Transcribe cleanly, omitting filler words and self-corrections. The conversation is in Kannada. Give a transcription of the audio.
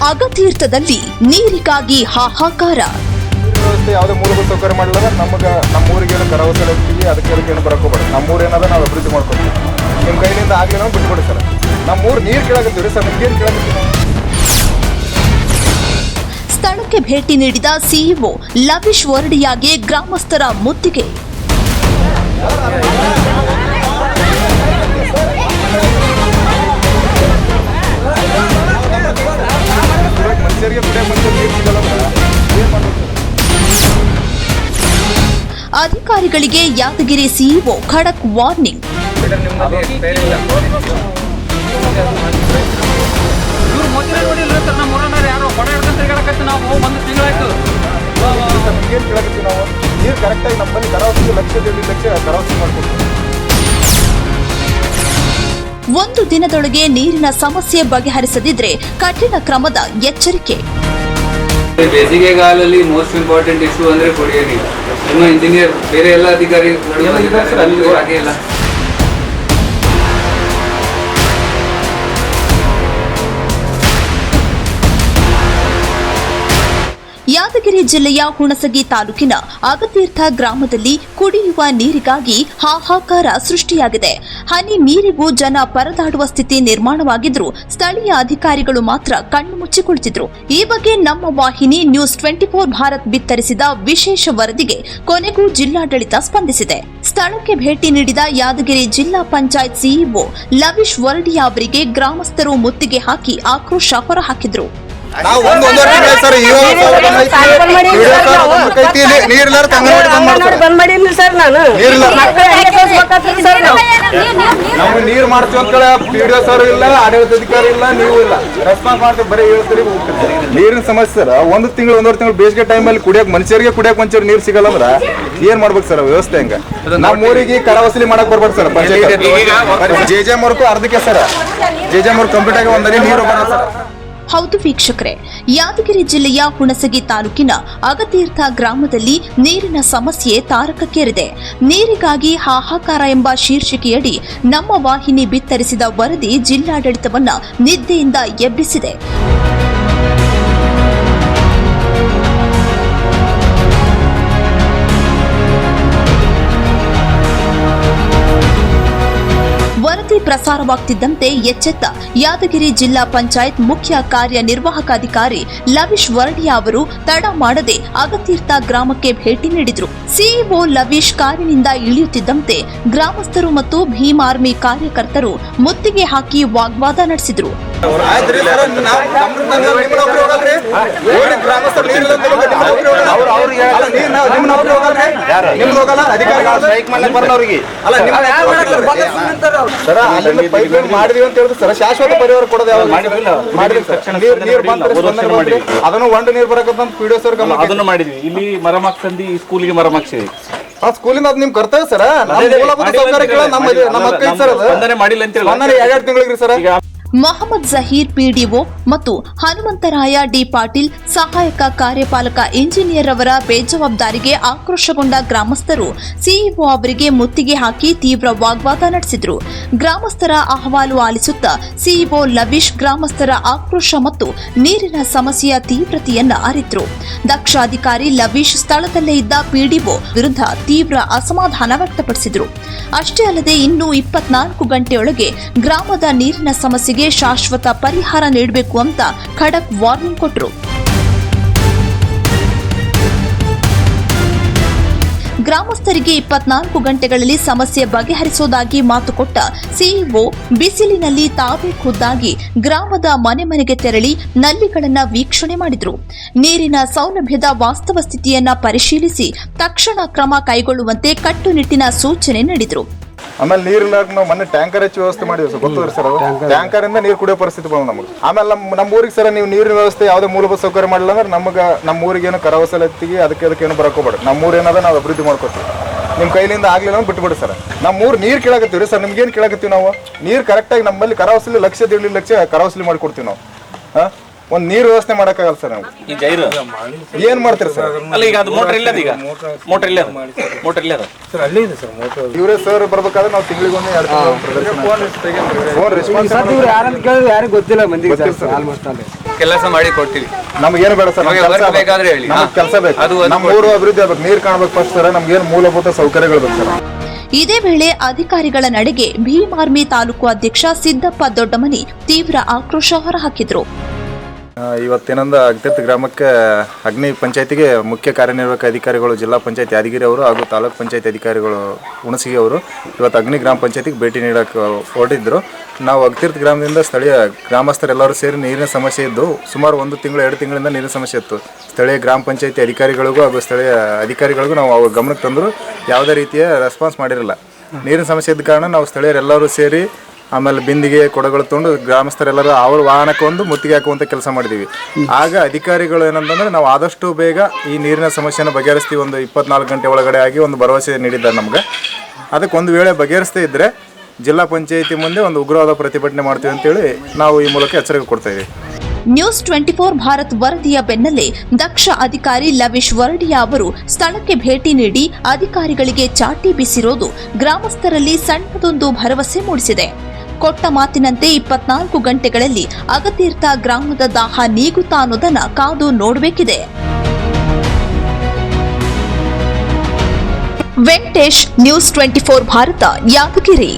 ಅಗತೀರ್ಥದಲ್ಲಿ ನೀರಿಗಾಗಿ ಹಾಹಾಕಾರ. ಯಾವುದೇ ಮೂಲಭೂತ ಸೌಕರ್ಯ ಮಾಡಲಿಲ್ಲ ನಮ್ಮ ಊರಿಗೆ ಏನು ಕರವಸಲ ಇರ್ತೀವಿ, ಅದಕ್ಕೆ ಏನು ಬರಕ್ಕೆ ಹೋಗ್ಬೇಡ. ನಮ್ಮ ಊರು ಏನದ ನಾವು ಅಭಿವೃದ್ಧಿ ಮಾಡ್ಕೊತೀವಿ. ನಿಮ್ಮ ಕೈಲಿಂದ ಆಗಲಿಲ್ಲ ಬಿಟ್ಕೊಡಿ ಸರ್. ನಮ್ಮ ಊರು ನೀರು ಕೇಳಾಕತ್ತೀವಿ ಸರ್, ನಿಮ್ಗೇನು ಕೇಳಾಕತ್ತೀವಿ ನಾವು? ಸ್ಥಳಕ್ಕೆ ಭೇಟಿ ನೀಡಿದ ಸಿಇಒ ಲವೀಶ್ ವರ್ಡಿಯಾಗೆ ಗ್ರಾಮಸ್ಥರ ಮುತ್ತಿಗೆ. ಅಧಿಕಾರಿಗಳಿಗೆ ಯಾದಗಿರಿ ಸಿಇಒ ಖಡಕ್ ವಾರ್ನಿಂಗ್. ಒಂದು ದಿನದೊಳಗೆ ನೀರಿನ ಸಮಸ್ಯೆ ಬಗೆಹರಿಸದಿದ್ರೆ ಕಠಿಣ ಕ್ರಮದ ಎಚ್ಚರಿಕೆ. ಬೇಸಿಗೆಗಾಲದಲ್ಲಿ ಮೋಸ್ಟ್ ಇಂಪಾರ್ಟೆಂಟ್ ಇಶ್ಯೂ ಅಂದ್ರೆ ಕುಡಿಯೋ ನೀರು. ಇನ್ನು ಇಂಜಿನಿಯರ್ ಬೇರೆ ಎಲ್ಲ ಅಧಿಕಾರಿಗಳು ಹಾಗೆ ಇಲ್ಲ. ಯಾದಗಿರಿ ಜಿಲ್ಲೆಯ ಹುಣಸಗಿ ತಾಲೂಕಿನ ಅಗತೀರ್ಥ ಗ್ರಾಮದಲ್ಲಿ ಕುಡಿಯುವ ನೀರಿಗಾಗಿ ಹಾಹಾಕಾರ ಸೃಷ್ಟಿಯಾಗಿದೆ. ಹನಿ ನೀರಿಗೂ ಜನ ಪರದಾಡುವ ಸ್ಥಿತಿ ನಿರ್ಮಾಣವಾಗಿದ್ರೂ ಸ್ಥಳೀಯ ಅಧಿಕಾರಿಗಳು ಮಾತ್ರ ಕಣ್ಣು ಮುಚ್ಚಿಕೊಳ್ಳುತ್ತಿದ್ರು. ಈ ಬಗ್ಗೆ ನಮ್ಮ ವಾಹಿನಿ ನ್ಯೂಸ್ 24 ಭಾರತ್ ಬಿತ್ತರಿಸಿದ ವಿಶೇಷ ವರದಿಗೆ ಕೊನೆಗೂ ಜಿಲ್ಲಾಡಳಿತ ಸ್ಪಂದಿಸಿದೆ. ಸ್ಥಳಕ್ಕೆ ಭೇಟಿ ನೀಡಿದ ಯಾದಗಿರಿ ಜಿಲ್ಲಾ ಪಂಚಾಯತ್ ಸಿಇಒ ಲವೀಶ್ ವರ್ಡಿಯಾ ಅವರಿಗೆ ಗ್ರಾಮಸ್ಥರು ಮುತ್ತಿಗೆ ಹಾಕಿ ಆಕ್ರೋಶ ಹೊರಹಾಕಿದ್ರು. ನೀರು ಮಾಡ್ತೀವಿ ಅಂತ ಪಿಡಿಒ ಸರ್ ಇಲ್ಲ, ಆಡಳಿತಾಧಿಕಾರಿ ಇಲ್ಲ, ನೀವು ಇಲ್ಲ, ರೆಸ್ಪಾನ್ಸ್ ಮಾಡ್ತೀವಿ, ಬರೀ ಹೇಳ್ತೀರಿ. ನೀರಿನ ಸಮಸ್ಯೆ ಸರ್, ಒಂದು ತಿಂಗಳು ಒಂದೂವರೆ ತಿಂಗಳು ಬೇಸಿಗೆ ಟೈಮಲ್ಲಿ ಮನುಷ್ಯರಿಗೆ ಕುಡಿಯಕ್ ನೀರು ಸಿಗಲ್ಲ ಅಂದ್ರೆ ಏನ್ ಮಾಡ್ಬೇಕು ಸರ್? ವ್ಯವಸ್ಥೆ ಹೆಂಗ? ನಮ್ಮ ಊರಿಗೆ ಕರ ವಸೂಲಿ ಮಾಡಕ್ ಬರ್ಬೇಕು ಸರ್. ಪಂಚಾಯತ್ ಜೆ ಮರ್ಕು ಅರ್ಧಕ್ಕೆ ಸರ್, ಜೆ ಮರ್ಕು ಕಂಪ್ಲೀಟ್ ಆಗಿ ಒಂದೇ ನೀರು ಬರ ಸರ್. ಹೌದು ವೀಕ್ಷಕರೇ, ಯಾದಗಿರಿ ಜಿಲ್ಲೆಯ ಹುಣಸಗಿ ತಾಲೂಕಿನ ಅಗತೀರ್ಥ ಗ್ರಾಮದಲ್ಲಿ ನೀರಿನ ಸಮಸ್ಯೆ ತಾರಕಕ್ಕೇರಿದೆ. ನೀರಿಗಾಗಿ ಹಾಹಾಕಾರ ಎಂಬ ಶೀರ್ಷಿಕೆಯಡಿ ನಮ್ಮ ವಾಹಿನಿ ಬಿತ್ತರಿಸಿದ ವರದಿ ಜಿಲ್ಲಾಡಳಿತವನ್ನ ನಿದ್ದೆಯಿಂದ ಎಬ್ಬಿಸಿದೆ. ವರದಿ ಪ್ರಸಾರವಾಗುತ್ತಿದ್ದಂತೆ ಎಚ್ಚೆತ್ತ ಯಾದಗಿರಿ ಜಿಲ್ಲಾ ಪಂಚಾಯತ್ ಮುಖ್ಯ ಕಾರ್ಯನಿರ್ವಾಹಕ ಅಧಿಕಾರಿ ಲವೀಶ್ ವರ್ಡಿಯಾ ಅವರು ತಡ ಮಾಡದೆ ಅಗತೀರ್ಥ ಗ್ರಾಮಕ್ಕೆ ಭೇಟಿ ನೀಡಿದ್ರು. ಸಿಇಒ ಲವೀಶ್ ಕಾರಿನಿಂದ ಇಳಿಯುತ್ತಿದ್ದಂತೆ ಗ್ರಾಮಸ್ಥರು ಮತ್ತು ಭೀಮ್ ಆರ್ಮಿ ಕಾರ್ಯಕರ್ತರು ಮುತ್ತಿಗೆ ಹಾಕಿ ವಾಗ್ವಾದ ನಡೆಸಿದ್ರು. ಮಾಡಿದೀವಿ ಅಂತ ಹೇಳಿದ್ರೆ ಸರ್, ಶಾಶ್ವತ ಪರಿಹಾರ ಕೊಡೋದು ಅದನ್ನು ಒಂದು ನೀರು ಬರಕಂತ ಪಿಡಿಒ ಸರ್ ಅದನ್ನು ಮಾಡಿದ್ವಿ. ಇಲ್ಲಿ ಮರಮ್ ಹಾಕ್ಸಂದಿ ಸ್ಕೂಲಿಗೆ ಮರಮ್ ಹಾಕ್ಸಿದ್ವಿ. ಆ ಸ್ಕೂಲಿಂದ ಅದು ನಿಮ್ ಕರ್ತವ್ಯ ಸರ್. ಮೂಲಭೂತ ಸೌಕರ್ಯಗಳ ನಮ್ಮ ಹಕ್ಕ ಐತಿ ಸರ್. ಅದು ಮಾಡಿಲ್ಲ ಅಂತ 2 ತಿಂಗಳಿಗೆ ಸರ್. ಮೊಹಮ್ಮದ್ ಜಹೀರ್ ಪಿಡಿಒ ಮತ್ತು ಹನುಮಂತರಾಯ ಡಿ ಪಾಟೀಲ್ ಸಹಾಯಕ ಕಾರ್ಯಪಾಲಕ ಇಂಜಿನಿಯರ್ ಅವರ ಬೇಜವಾಬ್ದಾರಿಗೆ ಆಕ್ರೋಶಗೊಂಡ ಗ್ರಾಮಸ್ಥರು ಸಿಇಒ ಅವರಿಗೆ ಮುತ್ತಿಗೆ ಹಾಕಿ ತೀವ್ರ ವಾಗ್ವಾದ ನಡೆಸಿದ್ರು. ಗ್ರಾಮಸ್ಥರ ಅಹವಾಲು ಆಲಿಸುತ್ತಾ ಸಿಇಒ ಲವೀಶ್ ಗ್ರಾಮಸ್ಥರ ಆಕ್ರೋಶ ಮತ್ತು ನೀರಿನ ಸಮಸ್ಯೆಯ ತೀವ್ರತೆಯನ್ನ ಅರಿತರು. ದಕ್ಷ ಅಧಿಕಾರಿ ಲವೀಶ್ ಸ್ಥಳದಲ್ಲೇ ಇದ್ದ ಪಿಡಿಒ ವಿರುದ್ಧ ತೀವ್ರ ಅಸಮಾಧಾನ ವ್ಯಕ್ತಪಡಿಸಿದರು. ಅಷ್ಟೇ ಅಲ್ಲದೆ ಇನ್ನು 24 ಗಂಟೆಯೊಳಗೆ ಗ್ರಾಮದ ನೀರಿನ ಸಮಸ್ಯೆಗೆ ಶಾಶ್ವತ ಪರಿಹಾರ ನೀಡಬೇಕು ಅಂತ ಖಡಕ್ ವಾರ್ನಿಂಗ್ ಕೊಟ್ಟರು. ಗ್ರಾಮಸ್ಥರಿಗೆ 24 ಗಂಟೆಗಳಲ್ಲಿ ಸಮಸ್ಯೆ ಬಗೆಹರಿಸುವುದಾಗಿ ಮಾತು ಕೊಟ್ಟ ಸಿಇಒ ಬಿಸಿಲಿನಲ್ಲಿ ತಾವೇ ಖುದ್ದಾಗಿ ಗ್ರಾಮದ ಮನೆಗೆ ತೆರಳಿ ನಲ್ಲಿಗಳನ್ನು ವೀಕ್ಷಣೆ ಮಾಡಿದ್ರು. ನೀರಿನ ಸೌಲಭ್ಯದ ವಾಸ್ತವ ಸ್ಥಿತಿಯನ್ನ ಪರಿಶೀಲಿಸಿ ತಕ್ಷಣ ಕ್ರಮ ಕೈಗೊಳ್ಳುವಂತೆ ಕಟ್ಟುನಿಟ್ಟಿನ ಸೂಚನೆ ನೀಡಿದ್ರು. ಆಮೇಲೆ ನೀರಿಲ್ಲ, ನಾವು ಮೊನ್ನೆ ಟ್ಯಾಂಕರ್ ಹೆಚ್ಚು ವ್ಯವಸ್ಥೆ ಮಾಡಿದ್ವಿ ಸರ್, ಗೊತ್ತದ್ರಿ ಸರ್. ಟ್ಯಾಂಕರ್ ಇಂದ ನೀರು ಕುಡಿಯೋ ಪರಿಸ್ಥಿತಿ ಬಂದು ನಮಗೆ. ಆಮೇಲೆ ನಮ್ಮ ಊರಿಗೆ ಸರ್, ನೀವು ನೀರಿನ ವ್ಯವಸ್ಥೆ ಯಾವುದೇ ಮೂಲಭೂತ ಸೌಕರ್ಯ ಮಾಡಿಲ್ಲ ಅಂದ್ರೆ ನಮ್ಮ ಊರಿಗೆ ಏನು ಕರವಸಲ ಎತ್ತಿಗೆ ಅದಕ್ಕೆ ಏನು ಬರಕ್ಕೆ ಹೋಗ್ಬೇಡ. ನಮ್ಮ ಊರು ಏನದ ನಾವು ಅಭಿವೃದ್ಧಿ ಮಾಡ್ಕೊತೀವಿ. ನಿಮ್ಮ ಕೈಲಿಂದ ಆಗ್ಲಿಲ್ಲ ಅಂದ್ರೆ ಬಿಟ್ಬಿಡಿ ಸರ್. ನಮ್ಮ ಊರು ನೀರು ಕೇಳಾಕತ್ತೀವಿ ಸರ್, ನಿಮ್ಗೇನು ಕೇಳಾಕತ್ತೀವಿ ನಾವು? ನೀರು ಕರೆಕ್ಟಾಗಿ ನಮ್ಮಲ್ಲಿ ಕರವಸಲಿ 1.5 ಲಕ್ಷ ಕರವಸಲಿ ಮಾಡಿಕೊಡ್ತೀವಿ ನಾವು. ಒಂದ್ ನೀರು ವ್ಯವಸ್ಥೆ ಮಾಡಕ್ಕಾಗಲ್ಲ ಸರ್ ನಾವು. ಈ ಜೈರು ಏನ್ ಮಾಡ್ತೀರಿ ಸರ್? ಅಲ್ಲ ಈಗ ಅದು ಮೋಟರ್ ಇಲ್ಲದ ಈಗ ಮೋಟರ್ ಇಲ್ಲ ಅದ ಇವರೇ ಸರ್ ಬರ್ಬೇಕಾದ್ರೆ ನಾವು ತಿಂಗಳಿಗೆ ಒಂದು 2 ಫೋನ್ ರೆಸ್ಪಾನ್ಸ್ ಯಾರಂತ ಕೇಳಿದ್ರೆ ಯಾರಿಗೂ ಗೊತ್ತಿಲ್ಲ ಮಂದಿಗೆ ಆಲ್ಮೋಸ್ಟ್ ಅಲ್ಲಿ ಕೆಲಸ ಮಾಡಿ ಕೊಡ್ತೀವಿ. ನಮ್ಗೇನು ಬೇಡ ಸರ್, ಬೇಕಾದ್ರೆ ಹೇಳಿ, ಕೆಲಸ ಬೇಕು, ನಮ್ಮ ಊರು ಅಭಿವೃದ್ಧಿ ಆಗ್ಬೇಕು, ನೀರು ಕಾಣ್ಬೇಕು ಫಸ್ಟ್ ಸರ್, ನಮ್ಗೇನು ಮೂಲಭೂತ ಸೌಕರ್ಯಗಳು ಬೇಕು ಸರ್. ಇದೇ ವೇಳೆ ಅಧಿಕಾರಿಗಳ ನಡೆಗೆ ಭೀಮಾರ್ಮಿ ತಾಲೂಕು ಅಧ್ಯಕ್ಷ ಸಿದ್ದಪ್ಪ ದೊಡ್ಡಮನಿ ತೀವ್ರ ಆಕ್ರೋಶ ಹೊರಹಾಕಿದ್ರು. ಇವತ್ತೇನಂದ ಅಗ್ತಿರ್ತಿ ಗ್ರಾಮಕ್ಕೆ ಅಗ್ನಿ ಪಂಚಾಯತಿಗೆ ಮುಖ್ಯ ಕಾರ್ಯನಿರ್ವಾಹಕ ಅಧಿಕಾರಿಗಳು ಜಿಲ್ಲಾ ಪಂಚಾಯತ್ ಯಾದಗಿರಿ ಅವರು ಹಾಗೂ ತಾಲೂಕ್ ಪಂಚಾಯತ್ ಅಧಿಕಾರಿಗಳು ಹುಣಸಗಿ ಅವರು ಇವತ್ತು ಅಗ್ನಿ ಗ್ರಾಮ ಪಂಚಾಯತಿಗೆ ಭೇಟಿ ನೀಡಕ್ಕೆ ಹೊರಟಿದ್ರು. ನಾವು ಅಗ್ತಿರ್ತಿ ಗ್ರಾಮದಿಂದ ಸ್ಥಳೀಯ ಗ್ರಾಮಸ್ಥರೆಲ್ಲರೂ ಸೇರಿ ನೀರಿನ ಸಮಸ್ಯೆ ಇದ್ದು ಸುಮಾರು 1 ತಿಂಗಳು 2 ತಿಂಗಳಿಂದ ನೀರಿನ ಸಮಸ್ಯೆ ಇತ್ತು. ಸ್ಥಳೀಯ ಗ್ರಾಮ ಪಂಚಾಯತಿ ಅಧಿಕಾರಿಗಳಿಗೂ ಹಾಗೂ ಸ್ಥಳೀಯ ಅಧಿಕಾರಿಗಳಿಗೂ ನಾವು ಅವ್ರ ಗಮನಕ್ಕೆ ತಂದರೂ ಯಾವುದೇ ರೀತಿಯ ರೆಸ್ಪಾನ್ಸ್ ಮಾಡಿರಲಿಲ್ಲ. ನೀರಿನ ಸಮಸ್ಯೆ ಇದ್ದ ಕಾರಣ ನಾವು ಸ್ಥಳೀಯರೆಲ್ಲರೂ ಸೇರಿ ಆಮೇಲೆ ಬಿಂದಿಗೆ ಕೊಡಗಳು ತೊಗೊಂಡು ಗ್ರಾಮಸ್ಥರೆಲ್ಲರೂ ಅವ್ರ ವಾಹನಕ್ಕೆ ಒಂದು ಮುತ್ತಿಗೆ ಹಾಕುವಂಥ ಕೆಲಸ ಮಾಡಿದ್ದೀವಿ. ಆಗ ಅಧಿಕಾರಿಗಳು ಏನಂತಂದರೆ ನಾವು ಆದಷ್ಟು ಬೇಗ ಈ ನೀರಿನ ಸಮಸ್ಯೆನ ಬಗೆಹರಿಸ್ತೀವಿ, ಒಂದು 24 ಗಂಟೆ ಒಳಗಡೆ ಆಗಿ ಒಂದು ಭರವಸೆ ನೀಡಿದ್ದಾರೆ ನಮಗೆ. ಅದಕ್ಕೆ ಒಂದು ವೇಳೆ ಬಗೆಹರಿಸದೇ ಇದ್ದರೆ ಜಿಲ್ಲಾ ಪಂಚಾಯತಿ ಮುಂದೆ ಒಂದು ಉಗ್ರವಾದ ಪ್ರತಿಭಟನೆ ಮಾಡ್ತೀವಿ ಅಂತೇಳಿ ನಾವು ಈ ಮೂಲಕ ಎಚ್ಚರಿಕೆ ಕೊಡ್ತಾ ಇದ್ದೀವಿ. ನ್ಯೂಸ್ 24 ಭಾರತ್ ವರದಿಯ ಬೆನ್ನಲ್ಲೇ ದಕ್ಷ ಅಧಿಕಾರಿ ಲವೀಶ್ ವರಡಿಯಾ ಅವರು ಸ್ಥಳಕ್ಕೆ ಭೇಟಿ ನೀಡಿ ಅಧಿಕಾರಿಗಳಿಗೆ ಚಾಟಿ ಬೀಸಿರೋದು ಗ್ರಾಮಸ್ಥರಲ್ಲಿ ಸಣ್ಣದೊಂದು ಭರವಸೆ ಮೂಡಿಸಿದೆ. ಕೊಟ್ಟ ಮಾತಿನಂತೆ 24 ಗಂಟೆಗಳಲ್ಲಿ ಅಗತೀರ್ಥ ಗ್ರಾಮದ ದಾಹ ನೀಗುತ್ತಾ ಅನ್ನೋದನ್ನ ಕಾದು ನೋಡಬೇಕಿದೆ. ವೆಂಕಟೇಶ್, ನ್ಯೂಸ್ 24 ಭಾರತ, ಯಾದಗಿರಿ.